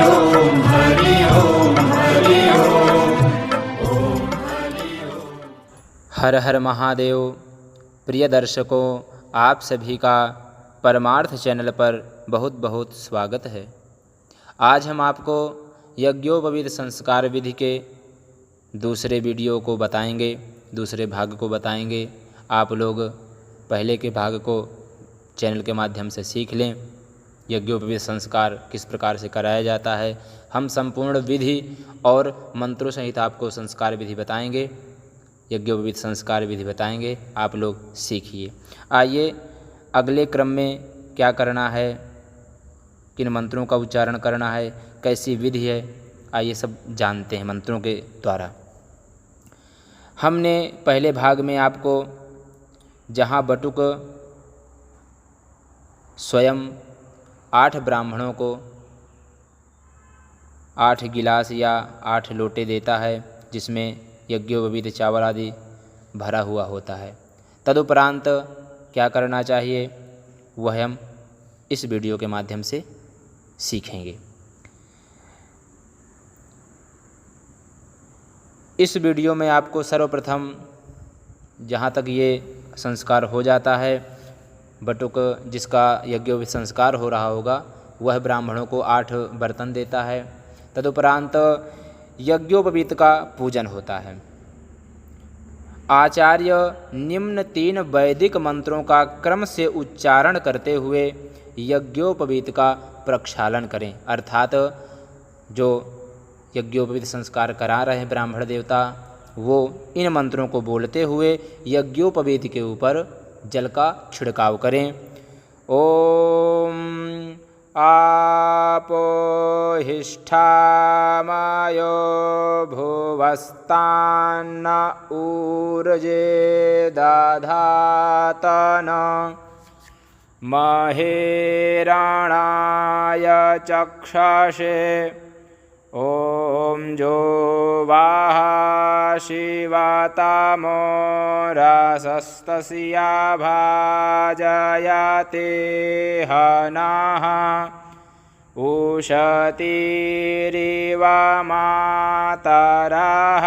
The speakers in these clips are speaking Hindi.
ओम हरि ओम हरि ओम। हर हर महादेव। प्रिय दर्शकों, आप सभी का परमार्थ चैनल पर बहुत बहुत स्वागत है। आज हम आपको यज्ञोपवीत संस्कार विधि के दूसरे वीडियो को बताएंगे, दूसरे भाग को बताएंगे। आप लोग पहले के भाग को चैनल के माध्यम से सीख लें। यज्ञोपवीत संस्कार किस प्रकार से कराया जाता है, हम संपूर्ण विधि और मंत्रों सहित आपको संस्कार विधि बताएंगे, यज्ञोपवीत संस्कार विधि बताएंगे। आप लोग सीखिए। आइए अगले क्रम में क्या करना है, किन मंत्रों का उच्चारण करना है, कैसी विधि है, आइए सब जानते हैं मंत्रों के द्वारा। हमने पहले भाग में आपको जहाँ बटुक स्वयं 8 ब्राह्मणों को 8 गिलास या 8 लोटे देता है, जिसमें यज्ञोपवीत चावल आदि भरा हुआ होता है। तदुपरांत क्या करना चाहिए वह हम इस वीडियो के माध्यम से सीखेंगे। इस वीडियो में आपको सर्वप्रथम जहाँ तक ये संस्कार हो जाता है, बटुक जिसका यज्ञोपवीत संस्कार हो रहा होगा वह ब्राह्मणों को 8 बर्तन देता है। तदुपरांत यज्ञोपवीत का पूजन होता है। आचार्य निम्न 3 वैदिक मंत्रों का क्रम से उच्चारण करते हुए यज्ञोपवीत का प्रक्षालन करें, अर्थात जो यज्ञोपवीत संस्कार करा रहे हैं ब्राह्मण देवता, वो इन मंत्रों को बोलते हुए यज्ञोपवीत के ऊपर जल का छिड़काव करें। ओम आपो हिष्ठामयो भुवस्तान्न ऊर्जे दधातन महेरणाय चक्षसे। ओम जो वाहा शिवतमो रसस्तस्या भाजयते हनः उशतीरिव मातरः।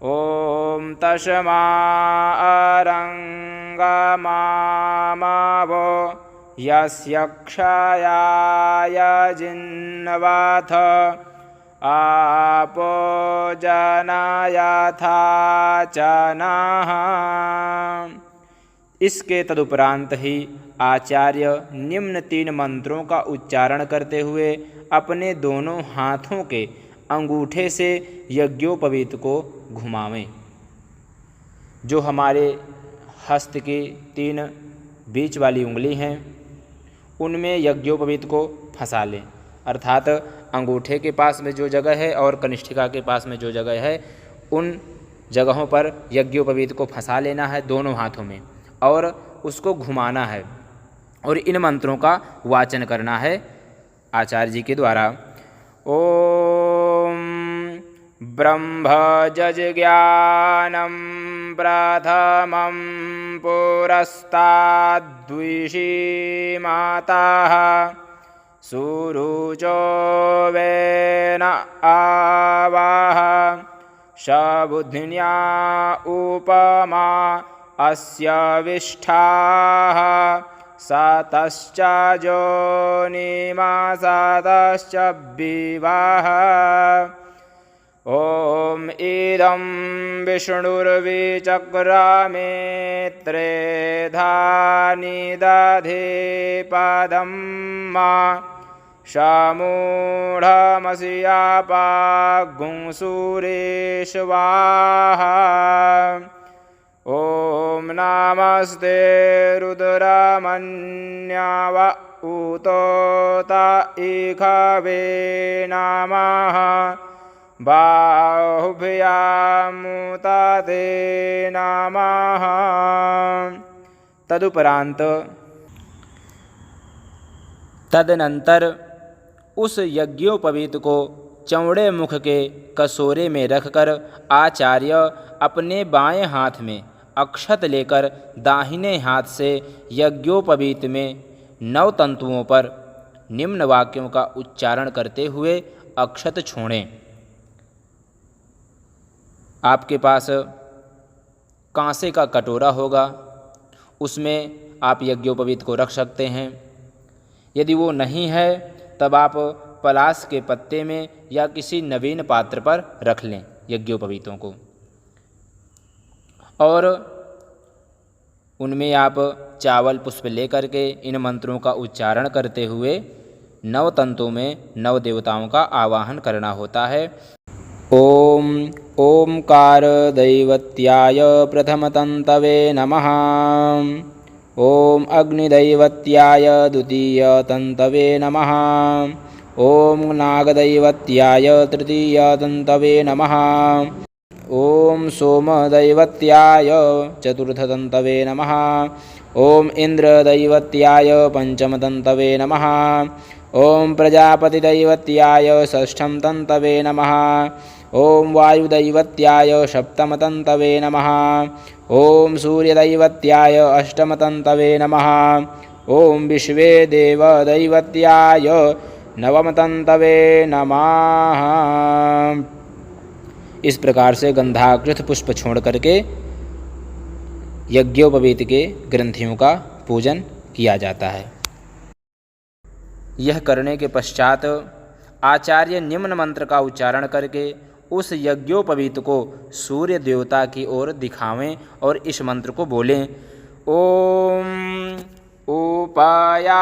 ओम तस्माअरङ्गमामवो यस्य क्षयाय जिन्वथ आपो जनयथा चनः। इसके तदुपरांत ही आचार्य निम्न 3 मंत्रों का उच्चारण करते हुए अपने दोनों हाथों के अंगूठे से यज्ञोपवीत को घुमावें। जो हमारे हस्त की 3 बीच वाली उंगली हैं उनमें यज्ञोपवीत को फंसा लें, अर्थात अंगूठे के पास में जो जगह है और कनिष्ठिका के पास में जो जगह है उन जगहों पर यज्ञोपवीत को फंसा लेना है दोनों हाथों में और उसको घुमाना है और इन मंत्रों का वाचन करना है आचार्य जी के द्वारा। ओम ब्रह्म जज्ञानं प्रथमं पुरस्ताद्विषी माताः सुरुचो वेन आवाह सबुद्धिन्या उपमा अस्य विष्ठाः सतश्च जोनिमासतश्च विवाह। ओम इदं विष्णुर्विचक्रमे त्रेधा निदधे पदं मा समूढमस्यापागुंसुरेश्वाहा। ओम नमस्ते रुद्रमन्याव उतोत इखवे नमः बाहुभ्यामुते नमः। तदनंतर उस यज्ञोपवीत को चौड़े मुख के कसोरे में रखकर आचार्य अपने बाएं हाथ में अक्षत लेकर दाहिने हाथ से यज्ञोपवीत में 9 तंतुओं पर निम्न वाक्यों का उच्चारण करते हुए अक्षत छोड़ें। आपके पास कांसे का कटोरा होगा, उसमें आप यज्ञोपवीत को रख सकते हैं। यदि वो नहीं है तब आप पलाश के पत्ते में या किसी नवीन पात्र पर रख लें यज्ञोपवीतों को, और उनमें आप चावल पुष्प लेकर के इन मंत्रों का उच्चारण करते हुए 9 तंतों में 9 देवताओं का आवाहन करना होता है। ओम ओंकार दैवत्याय प्रथमतंतवे नमः। ओम अग्निदैवत्याय द्वितीयतंतवे नमः। ओम नागदैवत्याय तृतीयतंतवे नमः। ओम सोमदैवत्याय चतुर्थतंतवे नमः। ओम इंद्रदैवत्याय पंचमतंतवे नमः। ओम प्रजापतिदैवत्याय षष्ठं तंतवे नमः। ओम वायुदैवत्याय सप्तमतंतवे नमः। ओम सूर्यदैवत्याय अष्टमतंतवे नमः। ओम विश्वेदेवदैवत्याय नवमतंतवे नमः। इस प्रकार से गंधाकृत पुष्प छोड़ करके यज्ञोपवीत के ग्रंथियों का पूजन किया जाता है। यह करने के पश्चात आचार्य निम्न मंत्र का उच्चारण करके उस यज्ञोपवीत को सूर्य देवता की ओर दिखावें और इस मंत्र को बोलें। ओम उपायामगरिः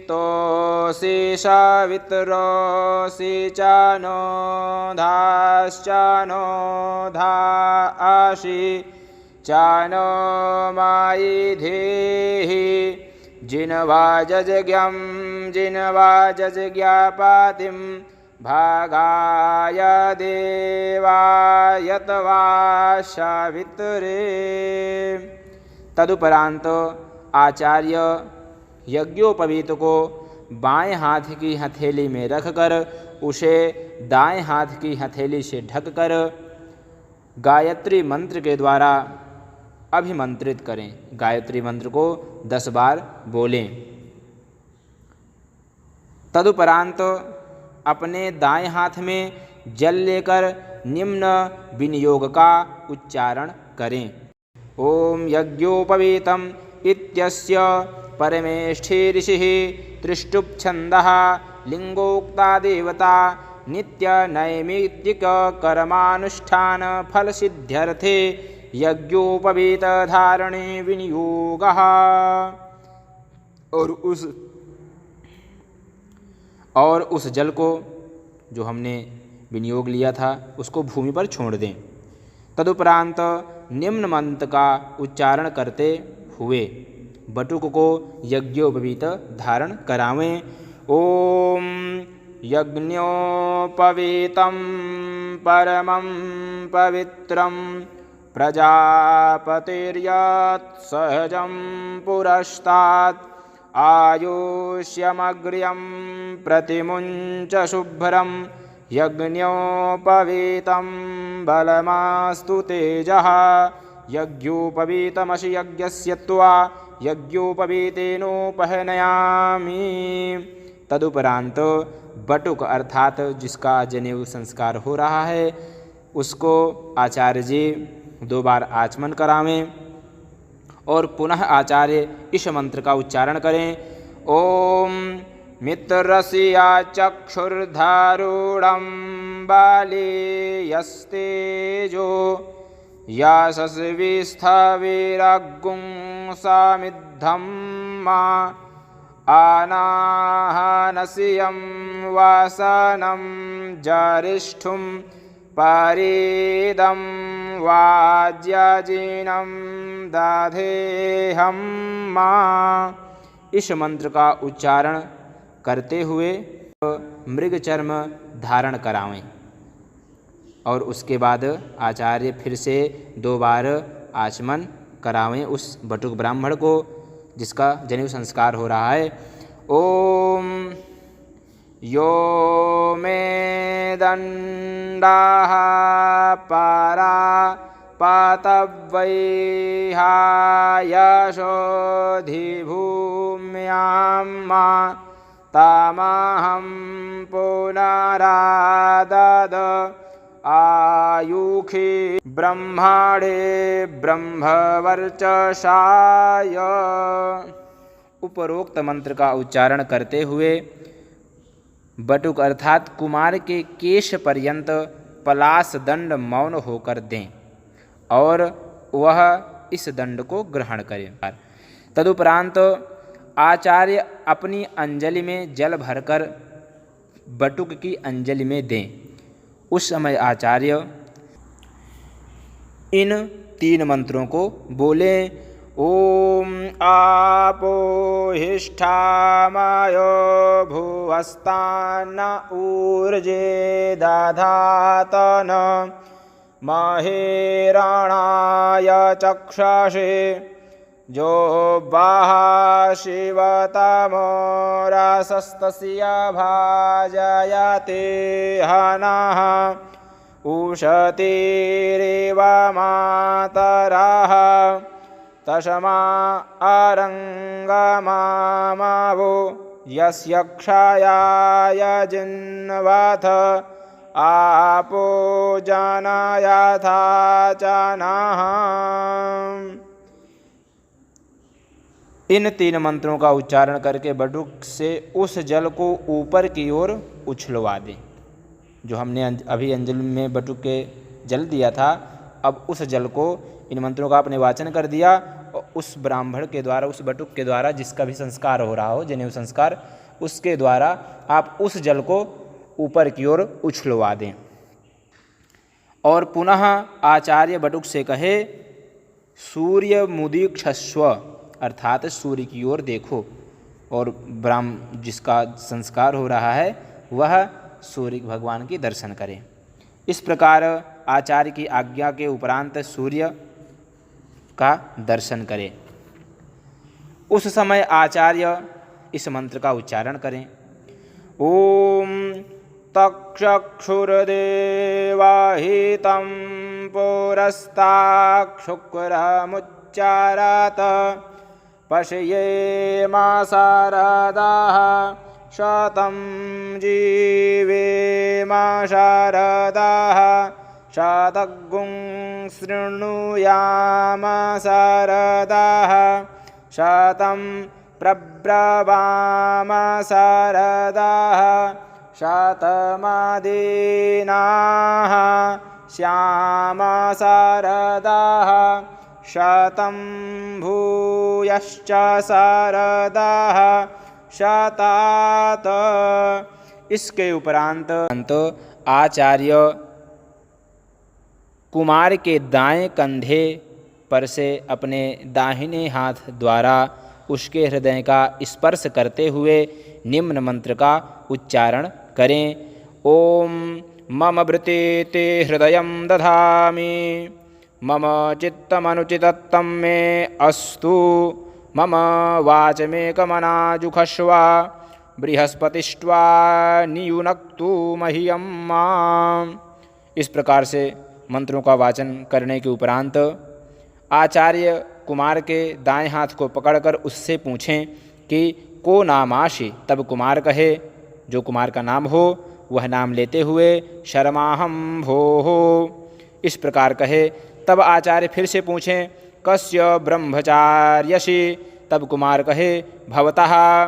तोषि सवितरोषि चानो धाश्चानो धासि चानो मायिधेहि जिन्वा जजज्ञं जिन्वा जजज्ञापातिं भागाय देवायतवा सावित्रे। तदुपरांत आचार्य यज्ञोपवीत को बाएं हाथ की हथेली में रखकर उसे दाएं हाथ की हथेली से ढककर गायत्री मंत्र के द्वारा अभिमंत्रित करें। गायत्री मंत्र को 10 बार बोलें। तदुपरांत अपने दाएं हाथ में जल लेकर निम्न विनियोग का उच्चारण करें। ओम यज्ञोपवीतम इत्यस्य परमेष्ठी ऋषिः त्रिष्टुप् छन्दः लिंगोक्ता देवता नित्य नैमित्तिक कर्मानुष्ठान फल सिद्ध्यर्थे यज्ञोपवीत धारणे विनियोगः। और उस जल को जो हमने विनियोग लिया था उसको भूमि पर छोड़ दें। तदुपरांत निम्न मंत्र का उच्चारण करते हुए बटुक को यज्ञोपवीत धारण करावें। ओम यज्ञोपवीतं परमं पवित्रं प्रजापतिर्यत् सहजं पुरस्तात् आयुष्यमग्र्यं प्रतिमुञ्च शुभ्रं यज्ञोपवीतं बलमास्तु तेजः यज्ञोपवीतमसि यज्ञस्य त्वा यज्ञोपवीतेनोपहनयामि। तदुपरांत बटुक अर्थात जिसका जनेऊ संस्कार हो रहा है उसको आचार्य जी 2 बार आचमन करावें और पुनः आचार्य इस मंत्र का उच्चारण करें। ओम मित्रस्या चक्षुर्धारूढं बालेयस्तेजो याशस्विस्थविरग्गुं सामिद्धं मा आनाहनसियं वासनं जरिष्ठुं पारीदं वाज्यजीनं दाधेहं मा। इस मंत्र का उच्चारण करते हुए मृग चर्म धारण करावें और उसके बाद आचार्य फिर से 2 बार आचमन करावें उस बटुक ब्राह्मण को जिसका जनेऊ संस्कार हो रहा है। ओम यो मे दंडाः पारा पातवैहायशोधिभूम्यां मा तामहं पुनरादद आयुखि ब्रह्माणे ब्रह्मवर्चसाय। उपरोक्त मंत्र का उच्चारण करते हुए बटुक अर्थात कुमार के केश पर्यंत पलाश दंड मौन होकर दें और वह इस दंड को ग्रहण करें। तदुपरांत आचार्य अपनी अंजलि में जल भरकर बटुक की अंजलि में दें। उस समय आचार्य इन 3 मंत्रों को बोले। ओम आपोहिष्ठामयो भुवस्तान्न ऊर्जे दधातन महेरणाय चक्षसे जो बाहा शिवतमोरसस्तस्य भाजयते हनः उशतीरेव मातरः तस्मा अरङ्गमामवो यस्य क्षयाय जिन्वथ आपो जनयथा जनः। इन 3 मंत्रों का उच्चारण करके बटुक से उस जल को ऊपर की ओर उछलवा दें। जो हमने अभी अंजलि में बटुक के जल दिया था, अब उस जल को इन मंत्रों का आपने वाचन कर दिया और उस ब्राह्मण के द्वारा, उस बटुक के द्वारा जिसका भी संस्कार हो रहा हो, जनेऊ संस्कार, उसके द्वारा आप उस जल को ऊपर की ओर उछलवा दें। और पुनः आचार्य बटुक से कहे सूर्य मुदीक्षस्व अर्थात सूर्य की ओर देखो, और ब्राह्मण जिसका संस्कार हो रहा है वह सूर्य भगवान के दर्शन करें। इस प्रकार आचार्य की आज्ञा के उपरांत सूर्य का दर्शन करें। उस समय आचार्य इस मंत्र का उच्चारण करें। ओम तक्षुर्देवाहितं पुरस्ताक्षुक्रमुच्चारत पश्येमा शारदाः शतं जीवेमा शारदाः शतगुं शृणुयाम शारदाः शतं प्रब्रवाम शारदाः शतमादीनाः श्याम शारदाः शतं भूयश्च शारदाः शतात। इसके उपरांत आचार्य कुमार के दाएं कंधे पर से अपने दाहिने हाथ द्वारा उसके हृदय का स्पर्श करते हुए निम्न मंत्र का उच्चारण करें। ओम मम वृत्ते हृदयं दधामि मम चित्तमनुचितत्तं मे अस्तु मम वाचमेकमनाजुषस्व बृहस्पतिष्ट्वा नियुनक्तु मह्यं माम्। इस प्रकार से मंत्रों का वाचन करने के उपरांत आचार्य कुमार के दाएं हाथ को पकड़कर उससे पूछें कि को नामाशि। तब कुमार कहे, जो कुमार का नाम हो वह नाम लेते हुए शर्माहं भोः इस प्रकार कहे। तब आचार्य फिर से पूछें कस्य ब्रह्मचार्यसि। तब कुमार कहे भवतः।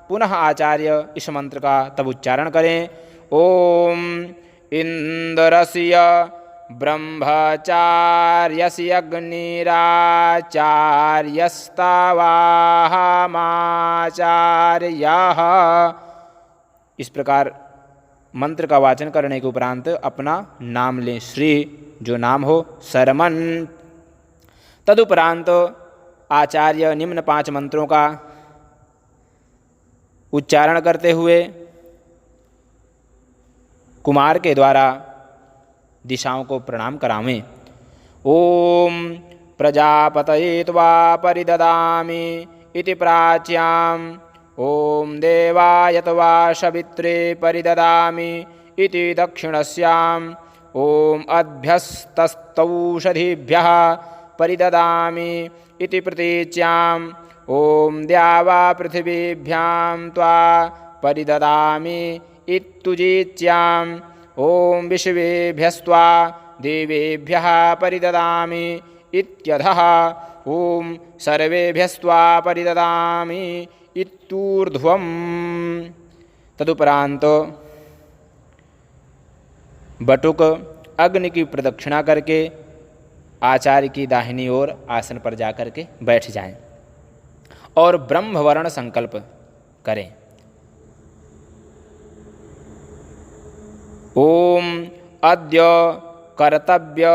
पुनः आचार्य इस मंत्र का तब उच्चारण करें। ओम इंद्रस्य ब्रह्मचार्यस्य अग्निराचार्यस्तवाहमाचार्यः। इस प्रकार मंत्र का वाचन करने के उपरांत अपना नाम लें, श्री जो नाम हो शरमन। तदुपरांत आचार्य निम्न 5 मंत्रों का उच्चारण करते हुए कुमार के द्वारा दिशाओं को प्रणाम करावें। ओम प्रजापतये त्वा परिददामि इति प्राच्याम् ओम देवाय त्वा सवित्रे परिददामि इति दक्षिणस्याम् ॐ अभ्यस्तस्तौषधिभ्यः परिददामि इति प्रतीच्याम् ॐ द्यावा पृथिवीभ्यां त्वा परिददामि इत्युजीच्याम् ॐ विश्वेभ्यस्त्वा देवेभ्यः परिददामि इत्यधः ॐ सर्वेभ्यस्त्वा परिददामि इत्यूर्ध्वम्। तदुपरांत बटुक अग्नि की प्रदक्षिणा करके आचार्य की दाहिनी ओर आसन पर जाकर के बैठ जाएं और ब्रह्मवर्ण संकल्प करें। ओम अद्य कर्तव्य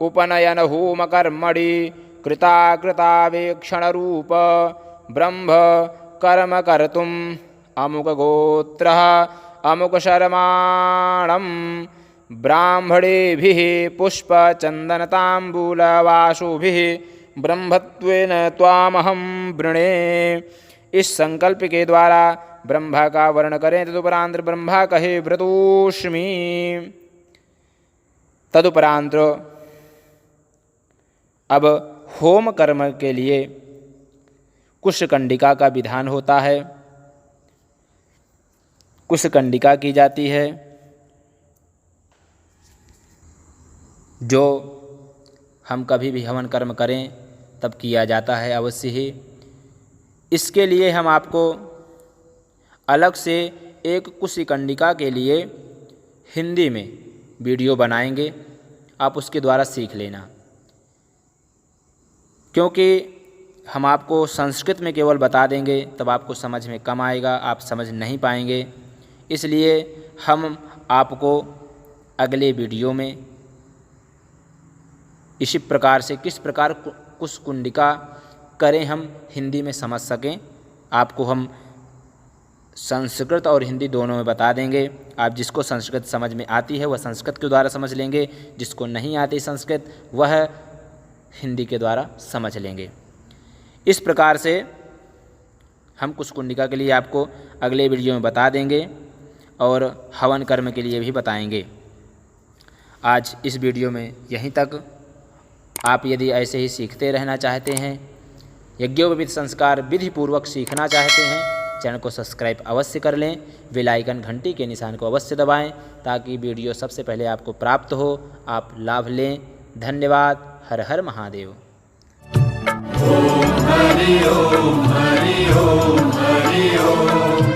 उपनयन होम कर्मणि कृताकृतावेक्षण रूप ब्रह्म कर्म कर्तुम अमुक गोत्र अमुक शर्माणं ब्राह्मणेभिः पुष्प चंदन तांबूलवासुभिः ब्रह्मत्वेन त्वामहं वृणे। इस संकल्प के द्वारा ब्रह्मा का वर्ण करें। तदुपरांत ब्रह्मा कहे व्रतोष्मि। तदुपरांत अब होम कर्म के लिए कुशकंडिका का विधान होता है। कुशकंडिका की जाती है जो हम कभी भी हवन कर्म करें तब किया जाता है अवश्य ही। इसके लिए हम आपको अलग से एक कुशकंडिका के लिए हिंदी में वीडियो बनाएंगे, आप उसके द्वारा सीख लेना। क्योंकि हम आपको संस्कृत में केवल बता देंगे तब आपको समझ में कम आएगा, आप समझ नहीं पाएंगे। इसलिए हम आपको अगले वीडियो में इसी प्रकार से किस प्रकार कुशकुंडिका करें हम हिंदी में समझ सकें, आपको हम संस्कृत और हिंदी दोनों में बता देंगे। आप जिसको संस्कृत समझ में आती है वह संस्कृत के द्वारा समझ लेंगे, जिसको नहीं आती संस्कृत वह हिंदी के द्वारा समझ लेंगे। इस प्रकार से हम कुशकुंडिका के लिए आपको अगले वीडियो में बता देंगे और हवन कर्म के लिए भी बताएंगे। आज इस वीडियो में यहीं तक। आप यदि ऐसे ही सीखते रहना चाहते हैं, यज्ञोपवीत संस्कार विधि पूर्वक सीखना चाहते हैं, चैनल को सब्सक्राइब अवश्य कर लें, बेल आइकन घंटी के निशान को अवश्य दबाएं ताकि वीडियो सबसे पहले आपको प्राप्त हो, आप लाभ लें। धन्यवाद। हर हर महादेव। ओम हरि ओम हरि ओम हरि ओम।